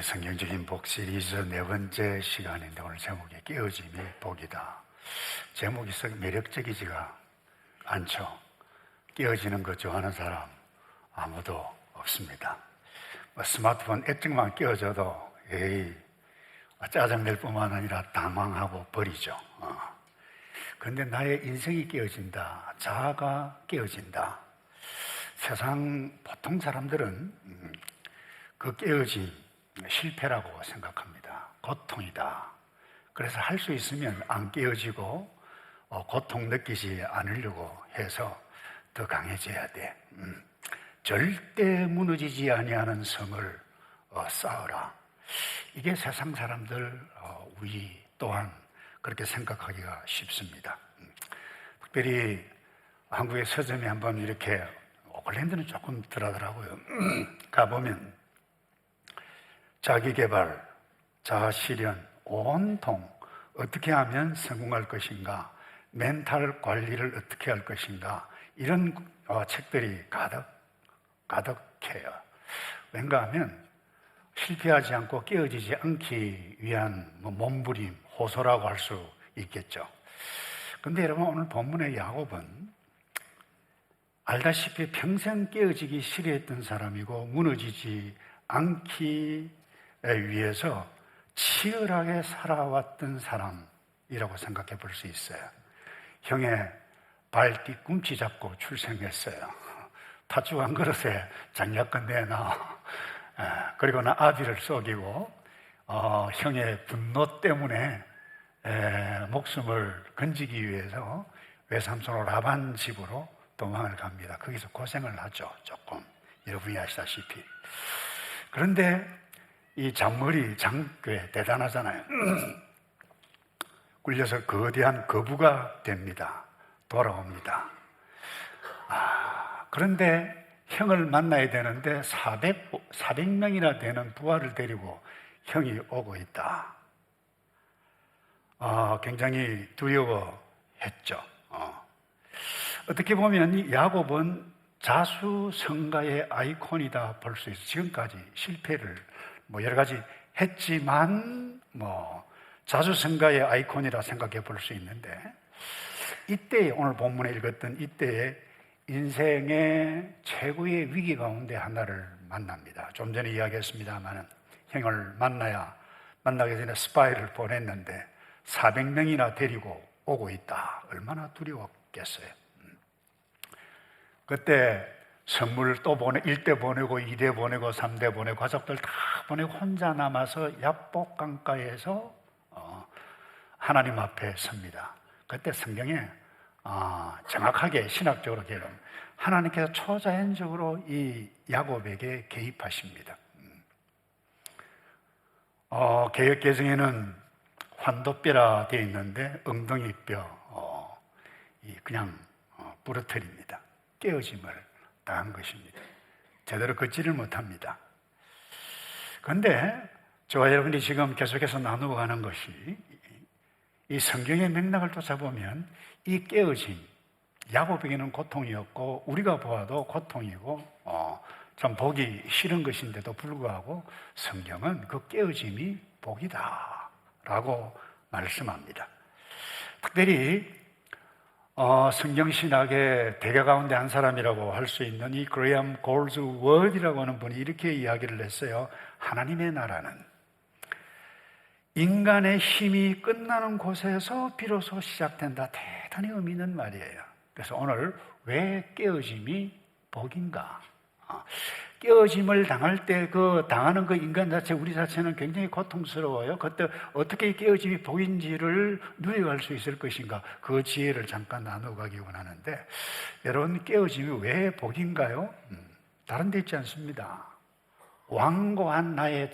우리 성경적인 복 시리즈 네 번째 시간인데 오늘 제목이 깨어짐이 복이다. 제목이 썩 매력적이지가 않죠. 깨어지는 거 좋아하는 사람 아무도 없습니다. 스마트폰 앱증만 깨어져도 짜증낼 뿐만 아니라 당황하고 버리죠. 그런데 나의 인생이 깨어진다, 자아가 깨어진다. 세상 보통 사람들은 그 깨어짐 실패라고 생각합니다. 고통이다. 그래서 할 수 있으면 안 깨어지고 고통 느끼지 않으려고 해서 더 강해져야 돼. 절대 무너지지 아니하는 성을 쌓아라. 이게 세상 사람들 우리 또한 그렇게 생각하기가 쉽습니다. 특별히 한국의 서점에 한번 이렇게 오클랜드는 조금 덜하더라고요. 가보면 자기개발, 자아실현, 온통 어떻게 하면 성공할 것인가, 멘탈 관리를 어떻게 할 것인가, 이런 책들이 가득해요. 왠가 하면 실패하지 않고 깨어지지 않기 위한 몸부림, 호소라고 할 수 있겠죠. 그런데 여러분, 오늘 본문의 야곱은 알다시피 평생 깨어지기 싫어했던 사람이고 무너지지 않기 위해서 치열하게 살아왔던 사람이라고 생각해 볼 수 있어요. 형의 발 뒤꿈치 잡고 출생했어요. 팥죽 한 그릇에 장약간 내놔. 그리고 나 아비를 속이고 형의 분노 때문에 목숨을 건지기 위해서 외삼촌 라반 집으로 도망을 갑니다. 거기서 고생을 하죠. 조금 여러분이 아시다시피. 그런데 이 잔머리 장꽤 대단하잖아요. 굴려서 거대한 거부가 됩니다. 돌아옵니다. 그런데 형을 만나야 되는데 400명이나 되는 부하를 데리고 형이 오고 있다. 굉장히 두려워했죠. 어떻게 보면 이 야곱은 자수성가의 아이콘이다 볼 수 있어요. 지금까지 실패를 여러 가지 했지만 자수성가의 아이콘이라 생각해 볼 수 있는데, 이때 오늘 본문에 읽었던 이때의 인생의 최고의 위기 가운데 하나를 만납니다. 좀 전에 이야기했습니다만 형을 만나기 전에 스파이를 보냈는데 400명이나 데리고 오고 있다. 얼마나 두려웠겠어요. 그때 선물을 또 1대 보내고 2대 보내고 3대 보내고 가족들 다 보내고 혼자 남아서 야복 강가에서 하나님 앞에 섭니다. 그때 성경에 정확하게 신학적으로 기록합니다. 하나님께서 초자연적으로 이 야곱에게 개입하십니다. 개역개정에는 환도뼈라 되어 있는데 엉덩이뼈 그냥 부러뜨립니다. 깨어짐을 당한 것입니다. 제대로 걷지를 못합니다. 그런데 저와 여러분이 지금 계속해서 나누고 가는 것이, 이 성경의 맥락을 쫓아보면 이 깨어짐, 야곱에게는 고통이었고 우리가 보아도 고통이고 참 보기 싫은 것인데도 불구하고 성경은 그 깨어짐이 복이다 라고 말씀합니다. 특별히 성경신학의 대가 가운데 한 사람이라고 할 수 있는 이 그레이엄 골즈워드라고 하는 분이 이렇게 이야기를 했어요. 하나님의 나라는 인간의 힘이 끝나는 곳에서 비로소 시작된다. 대단히 의미 있는 말이에요. 그래서 오늘 왜 깨어짐이 복인가? 깨어짐을 당할 때 당하는 그 인간 자체, 우리 자체는 굉장히 고통스러워요. 그때 어떻게 깨어짐이 복인지를 누려갈 수 있을 것인가? 그 지혜를 잠깐 나눠가기 원하는데, 여러분, 깨어짐이 왜 복인가요? 다른 데 있지 않습니다. 완고한 나의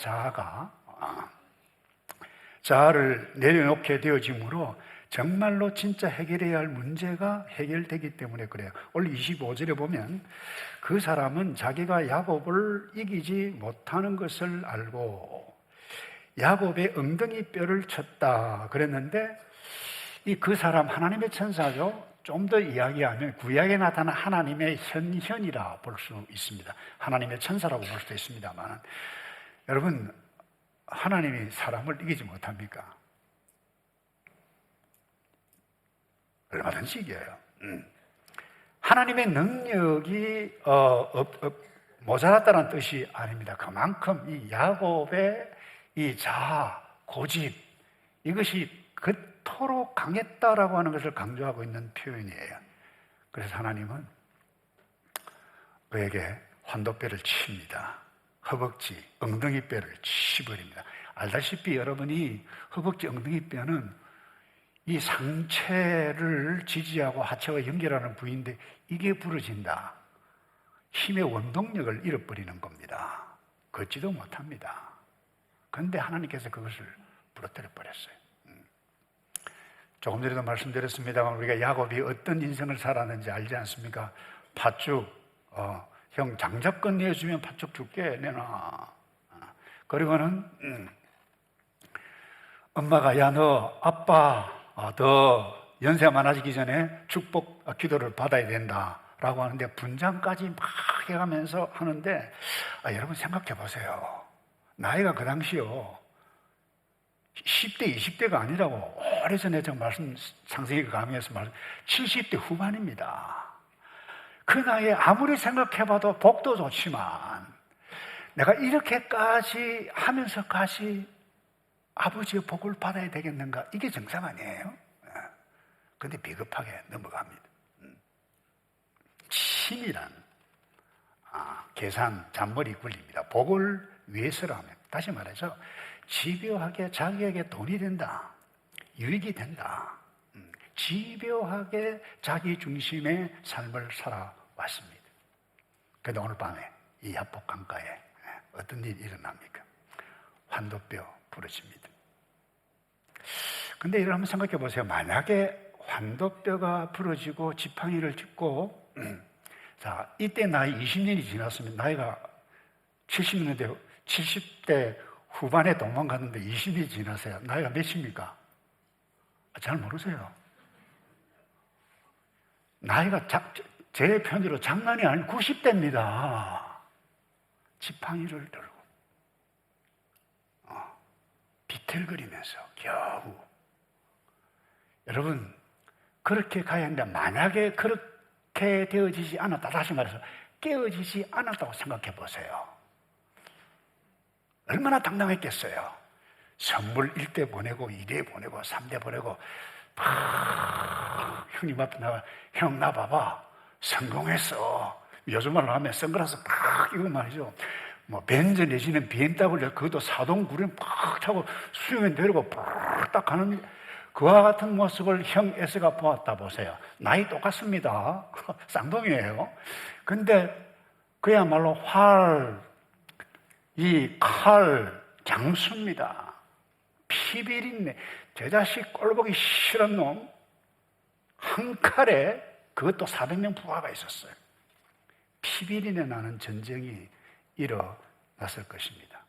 자아를 내려놓게 되어짐으로 정말로 진짜 해결해야 할 문제가 해결되기 때문에 그래요. 오늘 25절에 보면 그 사람은 자기가 야곱을 이기지 못하는 것을 알고 야곱의 엉덩이 뼈를 쳤다 그랬는데, 그 사람 하나님의 천사죠. 좀 더 이야기하면 구약에 나타난 하나님의 현현이라 볼 수 있습니다. 하나님의 천사라고 볼 수도 있습니다만, 여러분, 하나님이 사람을 이기지 못합니까? 얼마든지 이겨요. 하나님의 능력이 모자랐다는 뜻이 아닙니다. 그만큼 이 야곱의 이 자아, 고집, 이것이 그토록 강했다라고 하는 것을 강조하고 있는 표현이에요. 그래서 하나님은 그에게 환도뼈를 칩니다. 허벅지, 엉덩이뼈를 치버립니다. 알다시피 여러분이 허벅지, 엉덩이뼈는 이 상체를 지지하고 하체와 연결하는 부위인데 이게 부러진다. 힘의 원동력을 잃어버리는 겁니다. 걷지도 못합니다. 그런데 하나님께서 그것을 부러뜨려 버렸어요. 조금 전에도 말씀드렸습니다만 우리가 야곱이 어떤 인생을 살았는지 알지 않습니까? 팥죽, 형 장자권 내주면 팥죽 줄게 내놔. 그리고는 엄마가 야 너 아빠 더 연세 많아지기 전에 축복 기도를 받아야 된다 라고 하는데 분장까지 막 해가면서 하는데 여러분 생각해 보세요. 나이가 그 당시요 10대 20대가 아니라고 오래전에 제가 상세히 강의해서 70대 후반입니다. 그 나이에 아무리 생각해봐도 복도 좋지만 내가 이렇게까지 하면서까지 아버지의 복을 받아야 되겠는가? 이게 정상 아니에요? 그런데 비겁하게 넘어갑니다. 치밀한 계산, 잔머리 굴립니다. 복을 위해서라면 다시 말해서 집요하게 자기에게 돈이 된다, 유익이 된다, 집요하게 자기 중심의 삶을 살아왔습니다. 그런데 오늘 밤에 이 야복 강가에 어떤 일이 일어납니까? 환도뼈 부러집니다. 근데 이걸 한번 생각해 보세요. 만약에 환도뼈가 부러지고 지팡이를 짚고 자, 이때 나이 20년이 지났으면 나이가 70대 후반에 도망갔는데 20년이 지나세요. 나이가 몇입니까? 잘 모르세요. 나이가 제 편으로 장난이 아닌 90대입니다. 지팡이를 들고 비틀거리면서 겨우 여러분 그렇게 가야 하는데 만약에 그렇게 되어지지 않았다, 다시 말해서 깨어지지 않았다고 생각해 보세요. 얼마나 당당했겠어요. 선물 1대 보내고 2대 보내고 3대 보내고 형님 앞에 나가 형 나 봐봐 성공했어. 요즘 말로 하면 선글라스 팍 이거 말이죠. 뭐 벤츠 내지는 BMW 그것도 사동구름 팍 타고 수영에 내리고 팍딱 가는 그와 같은 모습을 형 S가 보았다 보세요. 나이 똑같습니다. 쌍둥이에요. 근데 그야말로 이 칼 장수입니다. 피비린내, 제 자식 꼴보기 싫은 놈 한 칼에 그것도 400명 부하가 있었어요. 피비린내 나는 전쟁이 일어났을 것입니다.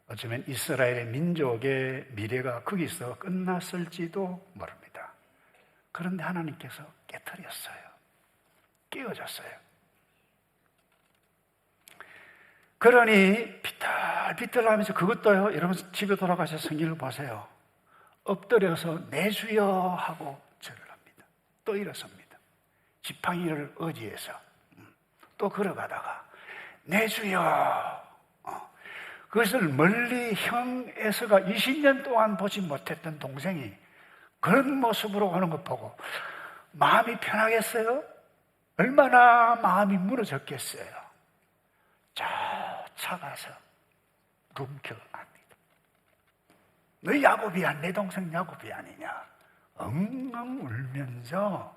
어쩌면 이스라엘의 민족의 미래가 거기서 끝났을지도 모릅니다. 그런데 하나님께서 깨트렸어요. 깨어졌어요. 그러니 비틀비틀하면서 그것도요, 여러분 집에 돌아가셔서 성경을 보세요. 엎드려서 내 주여 하고 절을 합니다. 또 일어섭니다. 지팡이를 의지해서 또 걸어가다가 내 주여. 그것을 멀리 형 에서가 20년 동안 보지 못했던 동생이 그런 모습으로 오는 것 보고 마음이 편하겠어요? 얼마나 마음이 무너졌겠어요? 쫓아가서 rum켜합니다. 너 야곱이야, 내 동생 야곱이 아니냐? 엉엉 울면서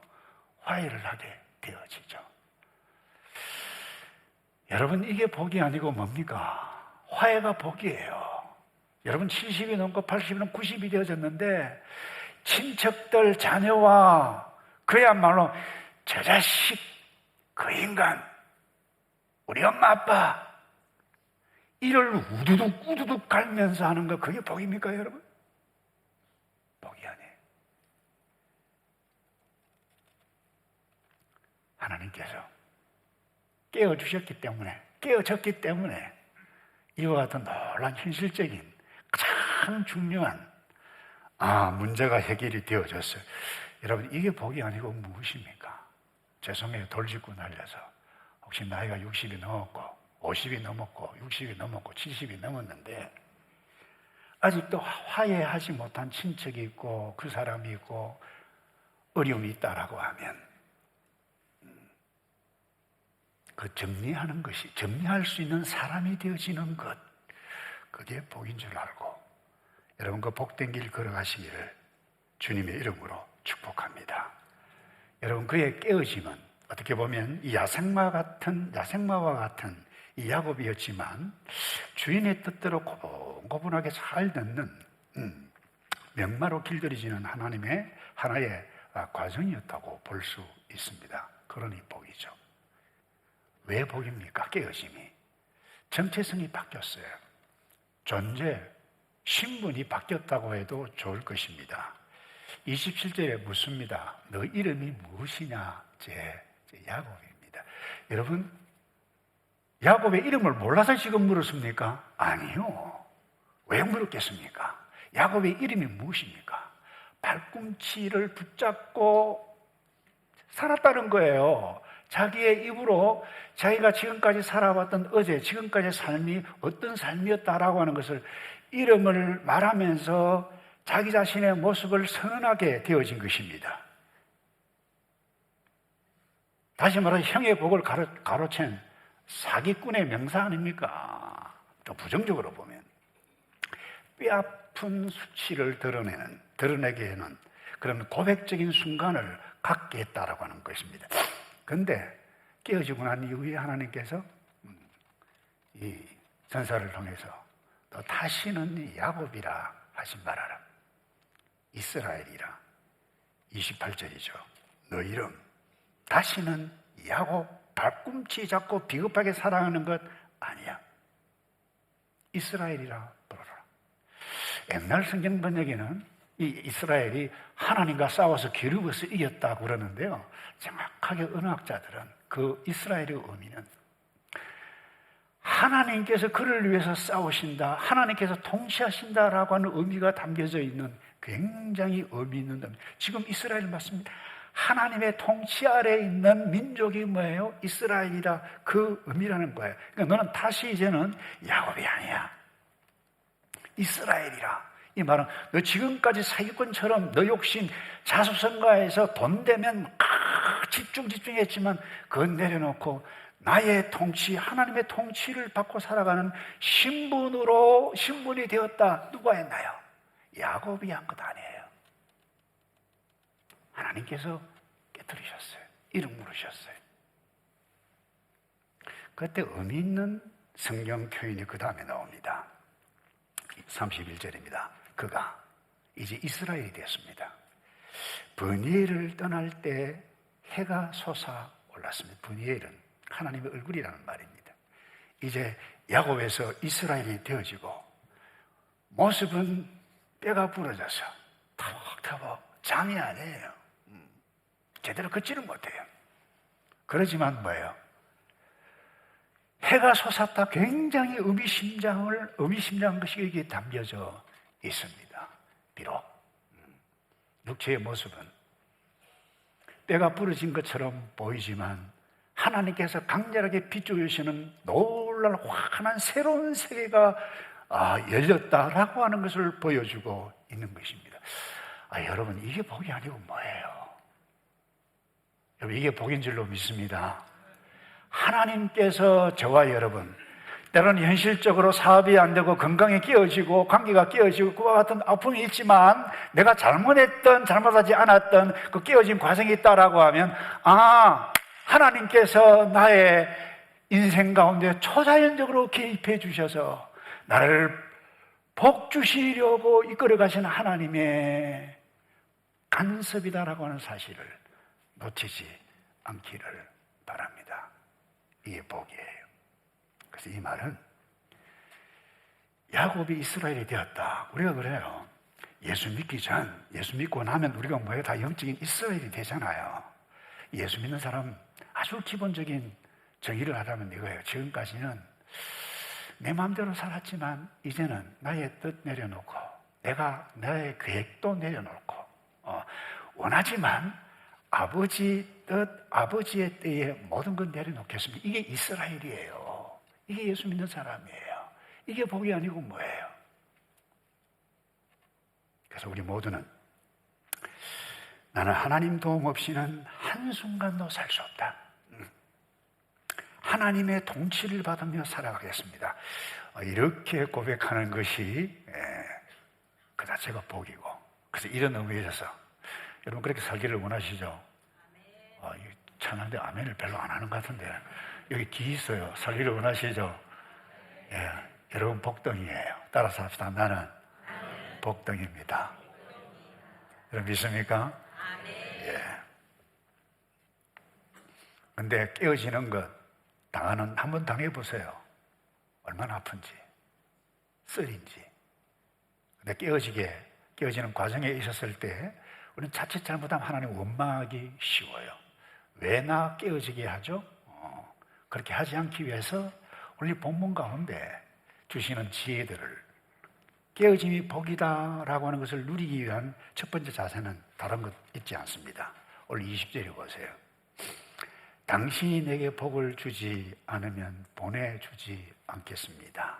화해를 하게 되어지죠. 여러분 이게 복이 아니고 뭡니까? 화해가 복이에요. 여러분 70이 넘고 80이 넘고 90이 되어졌는데 친척들, 자녀와 그야말로 저 자식, 그 인간, 우리 엄마 아빠 이를 우두둑 갈면서 하는 거 그게 복입니까 여러분? 복이 아니에요. 하나님께서 깨어주셨기 때문에, 깨어졌기 때문에 이와 같은 놀란 현실적인 가장 중요한 문제가 해결이 되어졌어요. 여러분, 이게 복이 아니고 무엇입니까? 죄송해요. 돌직구 날려서 혹시 나이가 60이 넘었고 50이 넘었고 60이 넘었고 70이 넘었는데 아직도 화해하지 못한 친척이 있고 그 사람이 있고 어려움이 있다라고 하면 그 정리하는 것이, 정리할 수 있는 사람이 되어지는 것, 그게 복인 줄 알고 여러분 그 복된 길 걸어가시기를 주님의 이름으로 축복합니다. 여러분 그의 깨어짐은 어떻게 보면 이 야생마와 같은 이 야곱이었지만 주인의 뜻대로 고분고분하게 잘 듣는 명마로 길들여지는 하나님의 하나의 과정이었다고 볼 수 있습니다. 그러니 복이죠. 왜 복입니까? 깨어짐이. 정체성이 바뀌었어요. 존재, 신분이 바뀌었다고 해도 좋을 것입니다. 27절에 묻습니다. 너 이름이 무엇이냐? 제 야곱입니다. 여러분, 야곱의 이름을 몰라서 지금 물었습니까? 아니요. 왜 물었겠습니까? 야곱의 이름이 무엇입니까? 발꿈치를 붙잡고 살았다는 거예요. 자기의 입으로 자기가 지금까지 살아왔던 지금까지의 삶이 어떤 삶이었다라고 하는 것을 이름을 말하면서 자기 자신의 모습을 선언하게 되어진 것입니다. 다시 말해 형의 복을 가로챈 사기꾼의 명사 아닙니까? 또 부정적으로 보면 뼈아픈 수치를 드러내게 하는 그런 고백적인 순간을 갖게 했다라고 하는 것입니다. 그런데 깨어지고 난 이후에 하나님께서 이 전사를 통해서 너 다시는 야곱이라 하지 말아라. 이스라엘이라. 28절이죠. 너 이름 다시는 야곱, 발꿈치 잡고 비겁하게 사랑하는 것 아니야. 이스라엘이라 부르라. 옛날 성경 번역에는 이 이스라엘이 하나님과 싸워서 기르고서 이겼다고 그러는데요. 정확하게 언어학자들은 그 이스라엘의 의미는 하나님께서 그를 위해서 싸우신다, 하나님께서 통치하신다라고 하는 의미가 담겨져 있는 굉장히 의미 있는 겁니다. 지금 이스라엘 맞습니다. 하나님의 통치 아래에 있는 민족이 뭐예요? 이스라엘이라 그 의미라는 거예요. 그러니까 너는 다시 이제는 야곱이 아니야. 이스라엘이라. 이 말은 너 지금까지 사기꾼처럼 너 욕심, 자수성가해서 돈 되면 집중했지만 그건 내려놓고 나의 통치, 하나님의 통치를 받고 살아가는 신분이 되었다. 누가 했나요? 야곱이 한 것 아니에요. 하나님께서 깨뜨리셨어요. 이름 물으셨어요. 그때 의미 있는 성경 표현이 그 다음에 나옵니다. 31절입니다. 그가 이제 이스라엘이 되었습니다. 브니엘을 떠날 때 해가 솟아올랐습니다. 브니엘은 하나님의 얼굴이라는 말입니다. 이제 야곱에서 이스라엘이 되어지고 모습은 뼈가 부러져서 터벅터벅 잠이 아니에요. 제대로 걷지를 못해요. 그러지만 뭐예요? 해가 솟았다. 굉장히 의미심장한 것이 여기에 담겨져 있습니다. 비록 육체의 모습은 뼈가 부러진 것처럼 보이지만 하나님께서 강렬하게 비춰주시는 놀랄 환한 새로운 세계가 열렸다라고 하는 것을 보여주고 있는 것입니다. 여러분, 이게 복이 아니고 뭐예요? 여러분, 이게 복인 줄로 믿습니다. 하나님께서 저와 여러분, 때로는 현실적으로 사업이 안 되고 건강이 깨어지고 관계가 깨어지고 그와 같은 아픔이 있지만 내가 잘못하지 않았던 그 깨어진 과정이 있다라고 하면 하나님께서 나의 인생 가운데 초자연적으로 개입해 주셔서 나를 복 주시려고 이끌어 가시는 하나님의 간섭이다라고 하는 사실을 놓치지 않기를 바랍니다. 이게 복이에요. 그래서 이 말은 야곱이 이스라엘이 되었다. 우리가 그래요. 예수 믿고 나면 우리가 뭐예요? 다 영적인 이스라엘이 되잖아요. 예수 믿는 사람 아주 기본적인 정의를 하라면 이거예요. 지금까지는 내 마음대로 살았지만 이제는 나의 뜻 내려놓고 내가 나의 계획도 내려놓고 원하지만 아버지 뜻, 아버지의 때에 모든 걸 내려놓겠습니다. 이게 이스라엘이에요. 이게 예수 믿는 사람이에요. 이게 복이 아니고 뭐예요? 그래서 우리 모두는 나는 하나님 도움 없이는 한순간도 살 수 없다. 하나님의 통치를 받으며 살아가겠습니다. 이렇게 고백하는 것이 그 자체가 복이고, 그래서 이런 의미에서 여러분 그렇게 살기를 원하시죠? 찬양대 아멘을 별로 안 하는 것 같은데 여기 기 있어요. 살기를 원하시죠? 예, 여러분 복덩이에요. 따라서 합시다. 나는 복덩이입니다. 여러분 믿습니까? 예. 근데 깨어지는 것 한번 당해보세요. 얼마나 아픈지, 쓰린지. 근데 깨어지는 과정에 있었을 때 우리는 자칫 잘못하면 하나님 원망하기 쉬워요. 왜 나 깨어지게 하죠? 그렇게 하지 않기 위해서 우리 본문 가운데 주시는 지혜들을, 깨어짐이 복이다라고 하는 것을 누리기 위한 첫 번째 자세는 다른 것 있지 않습니다. 오늘 20절에 보세요. 당신이 내게 복을 주지 않으면 보내주지 않겠습니다.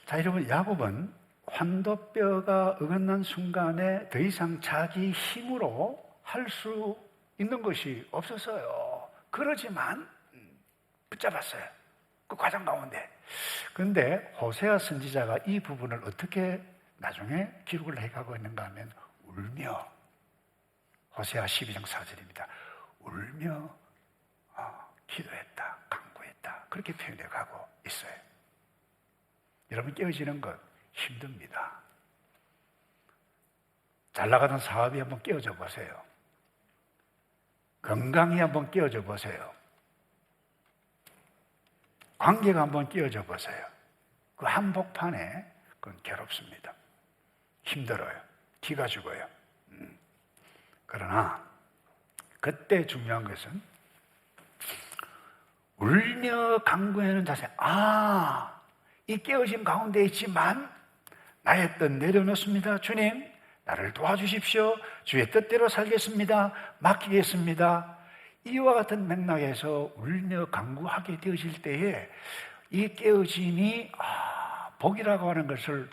자, 여러분, 야곱은 환도뼈가 어긋난 순간에 더 이상 자기 힘으로 할 수 있는 것이 없었어요. 그러지만 붙잡았어요. 그 과정 가운데. 그런데 호세아 선지자가 이 부분을 어떻게 나중에 기록을 해가고 있는가 하면 울며, 호세아 12장 4절입니다. 울며 기도했다, 간구했다, 그렇게 표현해 가고 있어요. 여러분, 깨어지는 것 힘듭니다. 잘 나가던 사업이 한번 깨어져 보세요. 건강이 한번 깨어져 보세요. 관계가 한번 깨어져 보세요. 그 한복판에 그건 괴롭습니다. 힘들어요. 기가 죽어요. 그러나 그때 중요한 것은 울며 간구하는 자세. 이 깨어짐 가운데 있지만 나의 뜻 내려놓습니다. 주님, 나를 도와주십시오. 주의 뜻대로 살겠습니다. 맡기겠습니다. 이와 같은 맥락에서 울며 간구하게 되어질 때에 이 깨어짐이 복이라고 하는 것을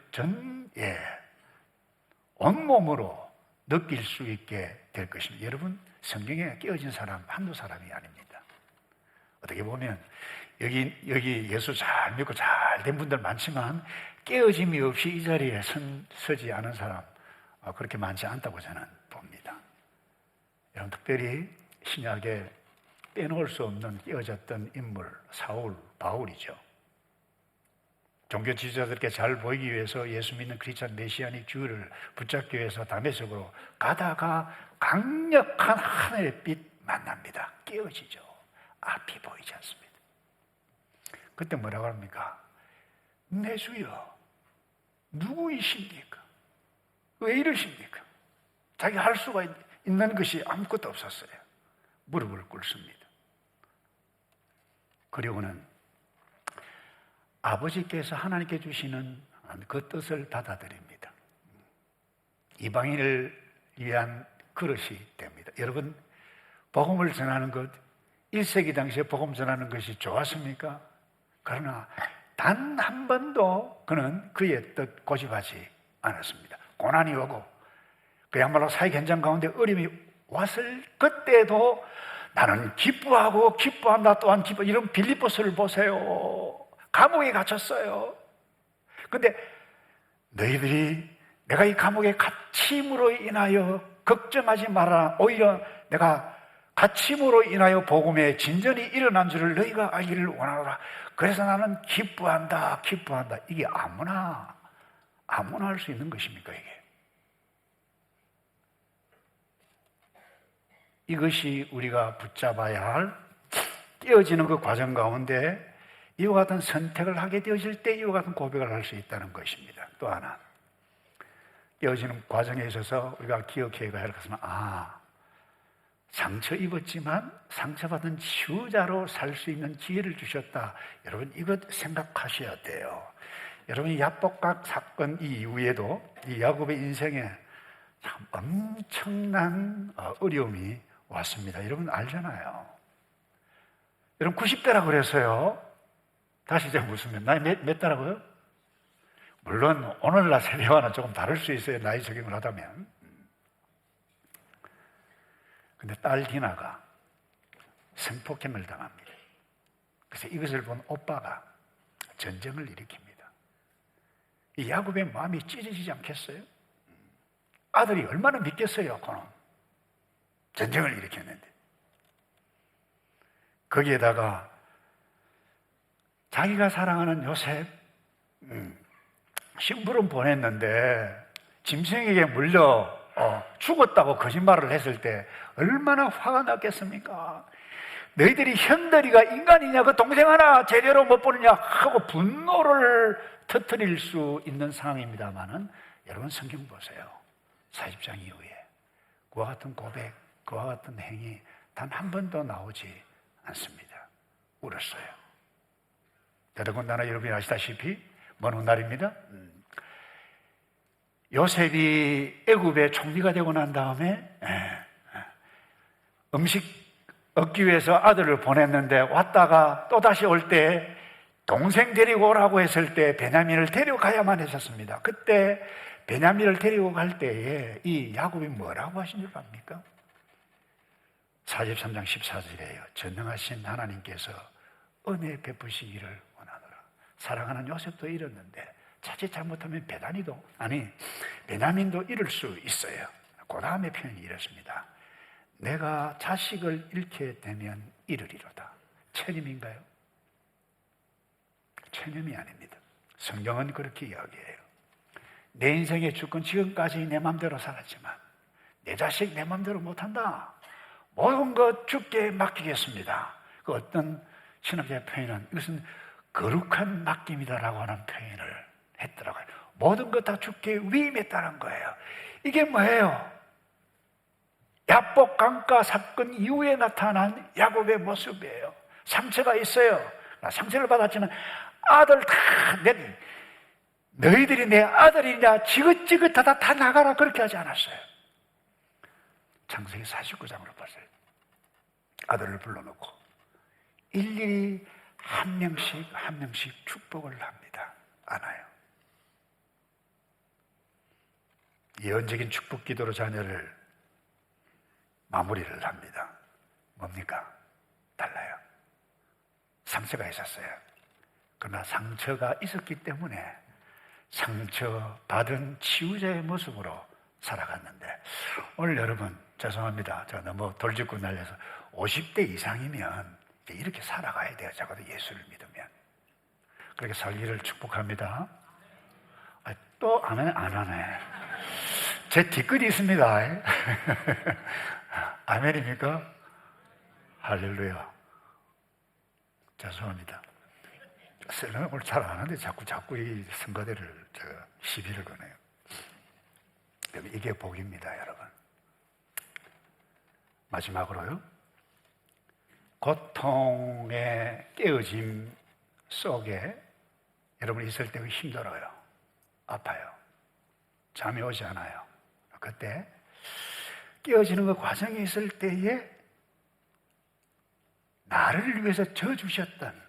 온몸으로 느낄 수 있게 될 것입니다. 여러분, 성경에 깨어진 사람 한두 사람이 아닙니다. 어떻게 보면 여기 예수 잘 믿고 잘 된 분들 많지만 깨어짐이 없이 이 자리에 서지 않은 사람 그렇게 많지 않다고 저는 봅니다. 여러분, 특별히 신약에 빼놓을 수 없는 깨어졌던 인물 사울, 바울이죠. 종교 지도자들께 잘 보이기 위해서 예수 믿는 크리스찬 메시아닉 주의를 붙잡기 위해서 다메섹으로 가다가 강력한 하늘의 빛 만납니다. 깨어지죠. 앞이 보이지 않습니다. 그때 뭐라고 합니까? 내 주여, 누구이십니까? 왜 이러십니까? 자기 할 수가 있는 것이 아무것도 없었어요. 무릎을 꿇습니다. 그리고는 아버지께서 하나님께 주시는 그 뜻을 받아들입니다. 이방인을 위한 그릇이 됩니다. 여러분, 복음을 전하는 것, 1세기 당시에 복음 전하는 것이 좋았습니까? 그러나 단 한 번도 그는 그의 뜻 고집하지 않았습니다. 고난이 오고 그야말로 사회 현장 가운데 어려움이 왔을 그때도 나는 기뻐한다 또한 기뻐. 이런 빌립보서를 보세요. 감옥에 갇혔어요. 근데 너희들이 내가 이 감옥에 갇힘으로 인하여 걱정하지 마라. 오히려 내가 갇힘으로 인하여 복음의 진전이 일어난 줄을 너희가 알기를 원하노라. 그래서 나는 기뻐한다. 이게 아무나 할 수 있는 것입니까, 이게? 이것이 우리가 붙잡아야 할 깨어지는 그 과정 가운데 이와 같은 선택을 하게 되어질 때 이와 같은 고백을 할 수 있다는 것입니다. 또 하나, 깨어지는 과정에 있어서 우리가 기억해야 할 것은 상처 입었지만 상처받은 치유자로 살 수 있는 기회를 주셨다. 여러분, 이것 생각하셔야 돼요. 여러분, 이 야복강 사건 이후에도 이 야곱의 인생에 참 엄청난 어려움이 왔습니다. 여러분 알잖아요. 여러분 90대라고 그래서요. 다시 제가 묻으면 나이 몇 대라고요? 물론 오늘날 세대와는 조금 다를 수 있어요. 나이 적용을 하다면. 근데 딸 디나가 성폭행을 당합니다. 그래서 이것을 본 오빠가 전쟁을 일으킵니다. 이 야곱의 마음이 찢어지지 않겠어요? 아들이 얼마나 믿겠어요, 그놈. 전쟁을 일으켰는데. 거기에다가 자기가 사랑하는 요셉, 심부름 보냈는데 짐승에게 물려 죽었다고 거짓말을 했을 때 얼마나 화가 났겠습니까? 너희들이 현들이가 인간이냐, 그 동생 하나 제대로 못 보느냐 하고 분노를 터뜨릴 수 있는 상황입니다만은, 여러분 성경 보세요. 40장 이후에 그와 같은 고백, 그와 같은 행위 단 한 번도 나오지 않습니다. 울었어요. 더더군다나 여러분이 아시다시피 먼 훗날입니다. 요셉이 애굽의 총리가 되고 난 다음에 음식 얻기 위해서 아들을 보냈는데 왔다가 또다시 올 때 동생 데리고 오라고 했을 때 베냐민을 데려가야만 했었습니다. 그때 베냐민을 데리고 갈 때에 이 야곱이 뭐라고 하신 줄 압니까? 43장 14절이에요. 전능하신 하나님께서 은혜 베푸시기를 원하노라. 사랑하는 요셉도 잃었는데 자칫 잘못하면 베냐민도 잃을 수 있어요. 그 다음에 표현이 이렇습니다. 내가 자식을 잃게 되면 잃으리로다. 체념인가요? 체념이 아닙니다. 성경은 그렇게 이야기해요. 내 인생의 주권, 지금까지 내 마음대로 살았지만 내 자식 내 마음대로 못한다. 모든 것 주께 맡기겠습니다. 그 어떤 신학자의 표현은 이것은 거룩한 맡김이다라고 하는 표현을 했더라고요. 모든 것 다 주께 위임했다는 거예요. 이게 뭐예요? 야복 강가 사건 이후에 나타난 야곱의 모습이에요. 상처가 있어요. 상처를 받았지만 아들 다 너희들이 내 아들이냐 지긋지긋하다 다 나가라 그렇게 하지 않았어요. 창세기 49장으로 보세요. 아들을 불러놓고 일일이 한 명씩 축복을 합니다. 안아요. 예언적인 축복 기도로 자녀를 마무리를 합니다. 뭡니까? 달라요. 상처가 있었어요. 그러나 상처가 있었기 때문에 상처받은 치유자의 모습으로 살아갔는데, 오늘 여러분 죄송합니다. 제가 너무 돌직구 날려서 50대 이상이면 이렇게 살아가야 돼요. 적어도 예수를 믿으면. 그렇게 살기를 축복합니다. 또 안 하네. 제 뒤끝이 있습니다. 아멘입니까? 할렐루야. 죄송합니다. 셀러는 오늘 잘 안 하는데 자꾸 이 성가대를 시비를 거네요. 이게 복입니다, 여러분. 마지막으로요. 고통의 깨어짐 속에 여러분 있을 때 힘들어요. 아파요. 잠이 오지 않아요. 그때 깨어지는 그 과정에 있을 때에 나를 위해서 져주셨던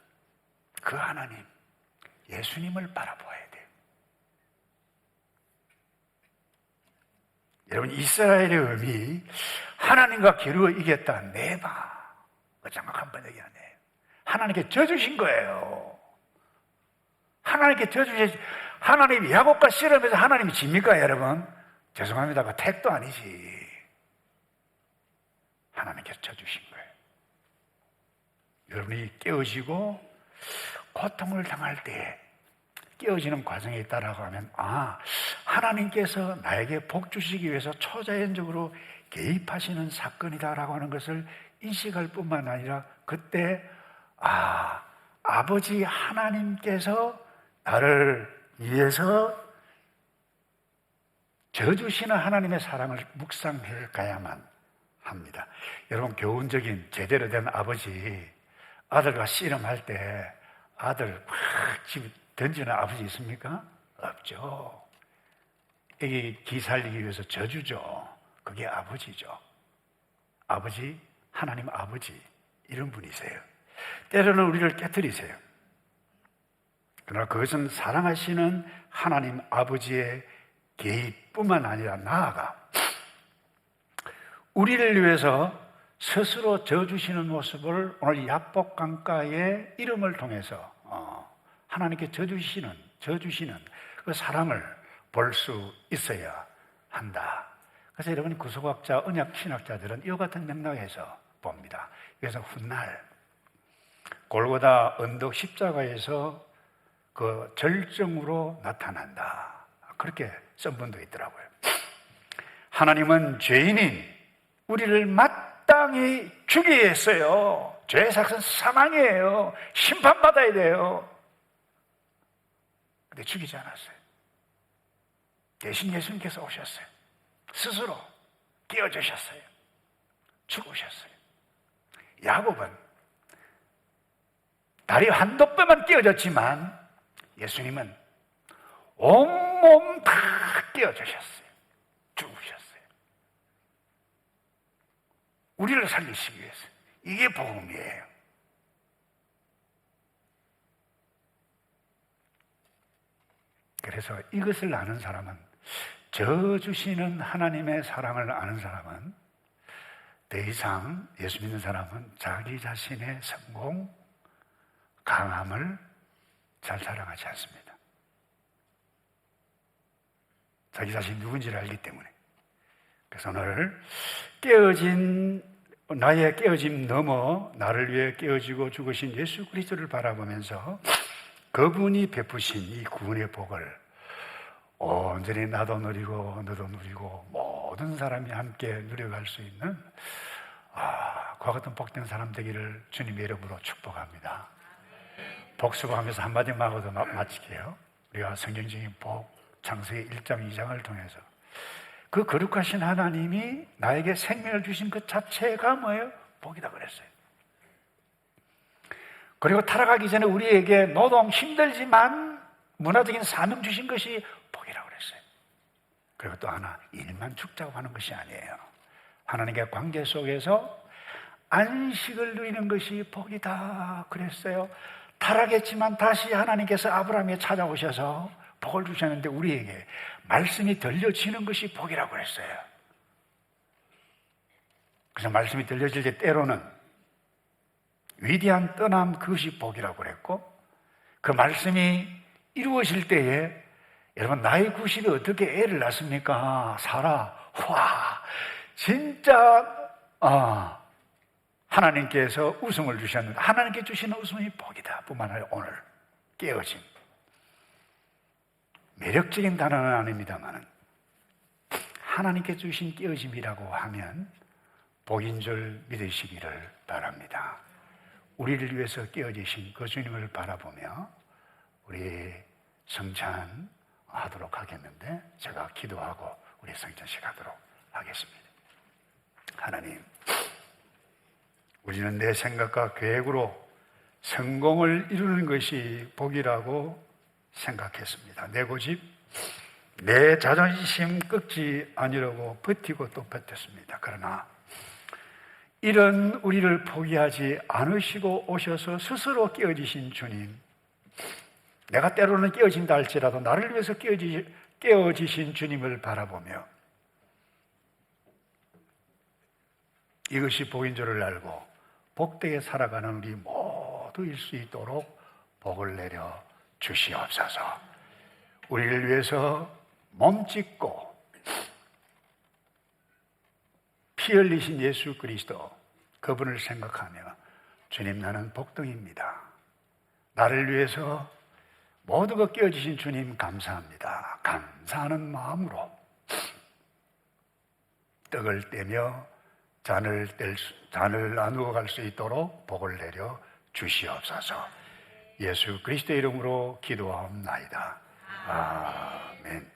그 하나님, 예수님을 바라보아야 돼요. 여러분, 이스라엘의 의미, 하나님과 겨루어 이겼다. 네바. 정확한 번역이 아니에요. 하나님께 져주신 거예요. 하나님께 져주신, 하나님이 야곱과 씨름해서 하나님이 집니까, 여러분? 죄송합니다. 그 택도 아니지. 하나님께서 져주신 거예요. 여러분이 깨어지고 고통을 당할 때 깨어지는 과정에 있다라고 하면, 하나님께서 나에게 복 주시기 위해서 초자연적으로 개입하시는 사건이다라고 하는 것을 인식할 뿐만 아니라, 그때 아버지 하나님께서 나를 위해서 져주시는 하나님의 사랑을 묵상해 가야만 합니다. 여러분, 교훈적인 제대로 된 아버지, 아들과 씨름할 때 아들 막 집 던지는 아버지 있습니까? 없죠. 애기 기 살리기 위해서 져주죠. 그게 아버지죠. 아버지, 하나님 아버지, 이런 분이세요. 때로는 우리를 깨뜨리세요. 그러나 그것은 사랑하시는 하나님 아버지의 개입뿐만 아니라 나아가 우리를 위해서 스스로 져주시는 모습을 오늘 야복강가의 이름을 통해서 하나님께 져주시는 그 사랑을 볼 수 있어야 한다. 그래서 여러분 구속학자, 언약 신학자들은 이와 같은 맥락에서 봅니다. 그래서 훗날 골고다 언덕 십자가에서 그 절정으로 나타난다. 그렇게 쓴 분도 있더라고요. 하나님은 죄인인 우리를 마땅히 죽이게 했어요. 죄의 삭은 사망이에요. 심판받아야 돼요. 근데 죽이지 않았어요. 대신 예수님께서 오셨어요. 스스로 깨어주셨어요. 죽으셨어요. 야곱은 다리 한도 뼈만 깨어졌지만 예수님은 온몸 다 깨어주셨어요. 죽으셨어요. 우리를 살리시기 위해서. 이게 복음이에요. 그래서 이것을 아는 사람은, 져주시는 하나님의 사랑을 아는 사람은 더 이상 예수 믿는 사람은 자기 자신의 성공, 강함을 잘 사랑하지 않습니다. 자기 자신이 누군지를 알기 때문에. 그래서 오늘 나의 깨어짐 넘어 나를 위해 깨어지고 죽으신 예수 그리스도를 바라보면서 그분이 베푸신 이 구원의 복을 온전히 나도 누리고 너도 누리고 모든 사람이 함께 누려갈 수 있는 그와 같은 복된 사람 되기를 주님의 이름으로 축복합니다. 복수하면서 한마디만 하고도 마칠게요. 우리가 성경적인 복, 창세기 1장 2장을 통해서 그 거룩하신 하나님이 나에게 생명을 주신 그 자체가 뭐예요? 복이다 그랬어요. 그리고 타락하기 전에 우리에게 노동 힘들지만 문화적인 사명 주신 것이 복이라고 그랬어요. 그리고 또 하나, 일만 죽자고 하는 것이 아니에요. 하나님과의 관계 속에서 안식을 누리는 것이 복이다 그랬어요. 타락했지만 다시 하나님께서 아브라함에 찾아오셔서 복을 주셨는데 우리에게 말씀이 들려지는 것이 복이라고 그랬어요. 그래서 말씀이 들려질 때 때로는 위대한 떠남, 그것이 복이라고 그랬고, 그 말씀이 이루어질 때에 여러분 나의 90이 어떻게 애를 낳습니까? 사라. 와, 진짜 하나님께서 웃음을 주셨는데 하나님께 주시는 웃음이 복이다 뿐만 아니라 오늘 깨어짐, 매력적인 단어는 아닙니다만 하나님께 주신 깨어짐이라고 하면 복인 줄 믿으시기를 바랍니다. 우리를 위해서 깨어지신 그 주님을 바라보며 우리 성찬하도록 하겠는데 제가 기도하고 우리 성찬식 하도록 하겠습니다. 하나님, 우리는 내 생각과 계획으로 성공을 이루는 것이 복이라고 생각했습니다. 내 고집, 내 자존심 꺾지 아니라고 버티고 또 버텼습니다. 그러나 이런 우리를 포기하지 않으시고 오셔서 스스로 깨어지신 주님, 내가 때로는 깨어진다 할지라도 나를 위해서 깨어지신 주님을 바라보며 이것이 복인 줄을 알고 복되게 살아가는 우리 모두일 수 있도록 복을 내려 주시옵소서. 우리를 위해서 몸짓고 피 흘리신 예수 그리스도, 그분을 생각하며 주님, 나는 복덩입니다. 나를 위해서 모두가 깨어지신 주님 감사합니다. 감사하는 마음으로 떡을 떼며 잔을 나누어 갈 수 있도록 복을 내려 주시옵소서. 예수 그리스도의 이름으로 기도하옵나이다. 아멘.